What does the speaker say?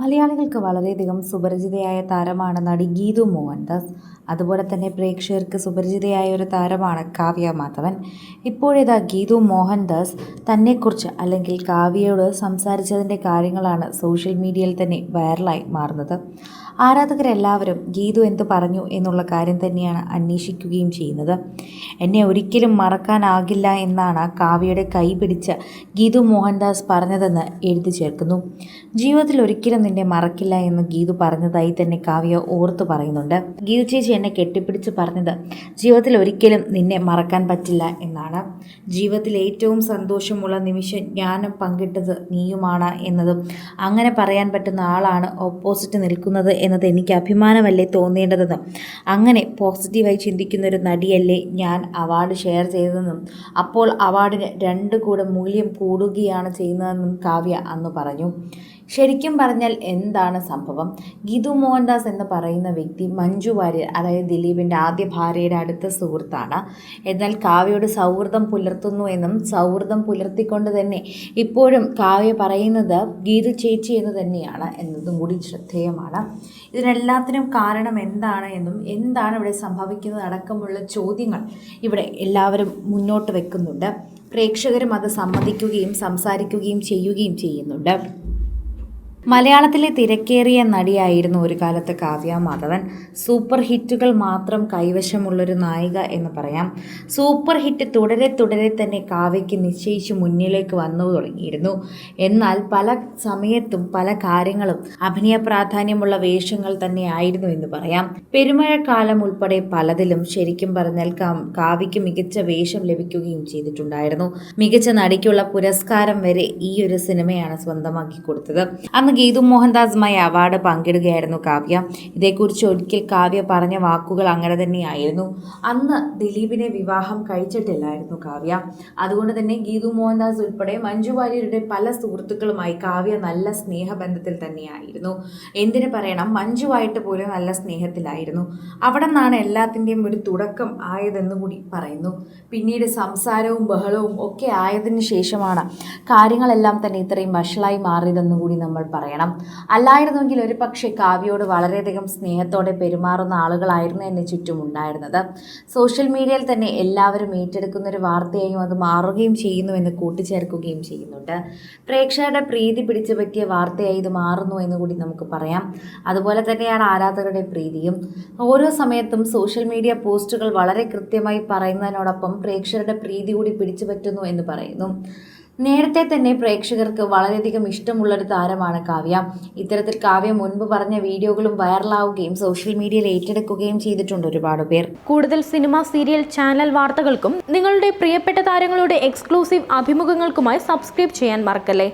മലയാളികൾക്ക് വളരെയധികം സുപരിചിതയായ താരമാണ് നടി ഗീതു മോഹൻദാസ്. അതുപോലെ തന്നെ പ്രേക്ഷകർക്ക് സുപരിചിതയായ ഒരു താരമാണ് കാവ്യ മാധവൻ. ഇപ്പോഴിതാ ഗീതു മോഹൻദാസ് തന്നെക്കുറിച്ച് അല്ലെങ്കിൽ കാവ്യയോട് സംസാരിച്ചതിൻ്റെ കാര്യങ്ങളാണ് സോഷ്യൽ മീഡിയയിൽ തന്നെ വൈറലായി മാറുന്നത്. ആരാധകരെല്ലാവരും ഗീതു എന്ത് പറഞ്ഞു എന്നുള്ള കാര്യം തന്നെയാണ് അന്വേഷിക്കുകയും ചെയ്യുന്നത്. എന്നെ ഒരിക്കലും മറക്കാനാകില്ല എന്നാണ് കാവ്യയുടെ കൈ പിടിച്ച് ഗീതു മോഹൻദാസ് പറഞ്ഞതെന്ന് എഴുതി ചേർക്കുന്നു. ജീവിതത്തിൽ ഒരിക്കലും നിന്നെ മറക്കില്ല എന്ന് ഗീതു പറഞ്ഞതായി തന്നെ കാവ്യ ഓർത്തു പറയുന്നുണ്ട്. ഗീതു ചേച്ചി എന്നെ കെട്ടിപ്പിടിച്ച് പറഞ്ഞത് ജീവിതത്തിൽ ഒരിക്കലും നിന്നെ മറക്കാൻ പറ്റില്ല എന്നാണ്. ജീവിതത്തിൽ ഏറ്റവും സന്തോഷമുള്ള നിമിഷം ഞാനും പങ്കിട്ടത് നീയുമാണ് എന്നതും അങ്ങനെ പറയാൻ പറ്റുന്ന ആളാണ് ഓപ്പോസിറ്റ് നിൽക്കുന്നത് എന്നത് എനിക്ക് അഭിമാനമല്ലേ തോന്നേണ്ടതെന്നും അങ്ങനെ പോസിറ്റീവായി ചിന്തിക്കുന്നൊരു നടിയല്ലേ ഞാൻ അവാർഡ് ഷെയർ ചെയ്തതെന്നും അപ്പോൾ അവാർഡിന് 2 കൂടെ മൂല്യം കൂടുകയാണ് ചെയ്യുന്നതെന്നും കാവ്യ അന്ന് പറഞ്ഞു. ശരിക്കും പറഞ്ഞാൽ എന്താണ് സംഭവം? ഗീതു മോഹൻദാസ് എന്ന് പറയുന്ന വ്യക്തി മഞ്ജു വാര്യർ, അതായത് ദിലീപിൻ്റെ ആദ്യ ഭാര്യയുടെ അടുത്ത സുഹൃത്താണ്. എന്നാൽ കാവ്യയോട് സൗഹൃദം പുലർത്തുന്നു എന്നും സൗഹൃദം പുലർത്തിക്കൊണ്ട് തന്നെ ഇപ്പോഴും കാവ്യ പറയുന്നത് ഗീതു ചേച്ചി എന്ന് തന്നെയാണ് എന്നതും കൂടി ശ്രദ്ധേയമാണ്. ഇതിനെല്ലാത്തിനും കാരണം എന്താണ് എന്നും എന്താണ് ഇവിടെ സംഭവിക്കുന്നത് അടക്കമുള്ള ചോദ്യങ്ങൾ ഇവിടെ എല്ലാവരും മുന്നോട്ട് വെക്കുന്നുണ്ട്. പ്രേക്ഷകരും അത് സമ്മതിക്കുകയും സംസാരിക്കുകയും ചെയ്യുന്നുണ്ട്. മലയാളത്തിലെ തിരക്കേറിയ നടിയായിരുന്നു ഒരു കാലത്ത് കാവ്യ മാധവൻ. സൂപ്പർ ഹിറ്റുകൾ മാത്രം കൈവശമുള്ളൊരു നായിക എന്ന് പറയാം. സൂപ്പർ ഹിറ്റ് തുടരെ തന്നെ കാവ്യയ്ക്ക് നിശ്ചയിച്ച് മുന്നിലേക്ക് വന്നു തുടങ്ങിയിരുന്നു. എന്നാൽ പല സമയത്തും പല കാര്യങ്ങളും അഭിനയ പ്രാധാന്യമുള്ള വേഷങ്ങൾ തന്നെയായിരുന്നു എന്ന് പറയാം. പെരുമഴക്കാലം ഉൾപ്പെടെ പലതിലും ശരിക്കും പറഞ്ഞാൽ കാവ്യയ്ക്ക് മികച്ച വേഷം ലഭിക്കുകയും ചെയ്തിട്ടുണ്ടായിരുന്നു. മികച്ച നടിക്കുള്ള പുരസ്കാരം വരെ ഈ ഒരു സിനിമയാണ് സ്വന്തമാക്കി കൊടുത്തത്. അന്ന് ഗീതു മോഹൻദാസുമായി അവാർഡ് പങ്കിടുകയായിരുന്നു കാവ്യ. ഇതേക്കുറിച്ച് ഒരിക്കൽ കാവ്യ പറഞ്ഞ വാക്കുകൾ അങ്ങനെ തന്നെയായിരുന്നു. അന്ന് ദിലീപിനെ വിവാഹം കഴിച്ചിട്ടില്ലായിരുന്നു കാവ്യ. അതുകൊണ്ട് തന്നെ ഗീതു മോഹൻദാസ് ഉൾപ്പെടെ മഞ്ജു വാര്യരുടെ പല സുഹൃത്തുക്കളുമായി കാവ്യ നല്ല സ്നേഹബന്ധത്തിൽ തന്നെയായിരുന്നു. എന്തിനു പറയണം, മഞ്ജുവായിട്ട് പോലും നല്ല സ്നേഹത്തിലായിരുന്നു. അവിടെ നിന്നാണ് എല്ലാത്തിൻ്റെയും ഒരു തുടക്കം ആയതെന്ന് കൂടി പറയുന്നു. പിന്നീട് സംസാരവും ബഹളവും ഒക്കെ ആയതിനു ശേഷമാണ് കാര്യങ്ങളെല്ലാം തന്നെ ഇത്രയും വഷളായി മാറിയതെന്ന് കൂടി നമ്മൾ പറയണം. അല്ലായിരുന്നെങ്കിൽ ഒരു പക്ഷേ കാവ്യയോട് വളരെയധികം സ്നേഹത്തോടെ പെരുമാറുന്ന ആളുകളായിരുന്നു എന്നെ ചുറ്റും ഉണ്ടായിരുന്നത്. സോഷ്യൽ മീഡിയയിൽ തന്നെ എല്ലാവരും ഏറ്റെടുക്കുന്ന ഒരു വാർത്തയായും അത് മാറുകയും ചെയ്യുന്നുവെന്ന് കൂട്ടിച്ചേർക്കുകയും ചെയ്യുന്നുണ്ട്. പ്രേക്ഷകരുടെ പ്രീതി പിടിച്ചു പറ്റിയ വാർത്തയായി ഇത് മാറുന്നു എന്ന് കൂടി നമുക്ക് പറയാം. അതുപോലെ തന്നെയാണ് ആരാധകരുടെ പ്രീതിയും. ഓരോ സമയത്തും സോഷ്യൽ മീഡിയ പോസ്റ്റുകൾ വളരെ കൃത്യമായി പറയുന്നതിനോടൊപ്പം പ്രേക്ഷകരുടെ പ്രീതി കൂടി പിടിച്ചു പറ്റുന്നു എന്ന് പറയുന്നു. നേരത്തെ തന്നെ പ്രേക്ഷകർക്ക് വളരെയധികം ഇഷ്ടമുള്ളൊരു താരമാണ് കാവ്യ. ഇത്തരത്തിൽ കാവ്യ മുൻപ് പറഞ്ഞ വീഡിയോകളും വൈറലാവുകയും സോഷ്യൽ മീഡിയയിൽ ഏറ്റെടുക്കുകയും ചെയ്തിട്ടുണ്ട് ഒരുപാട് പേർ. കൂടുതൽ സിനിമ, സീരിയൽ, ചാനൽ വാർത്തകൾക്കും നിങ്ങളുടെ പ്രിയപ്പെട്ട താരങ്ങളുടെ എക്സ്ക്ലൂസീവ് അഭിമുഖങ്ങൾക്കുമായി സബ്സ്ക്രൈബ് ചെയ്യാൻ മറക്കല്ലേ.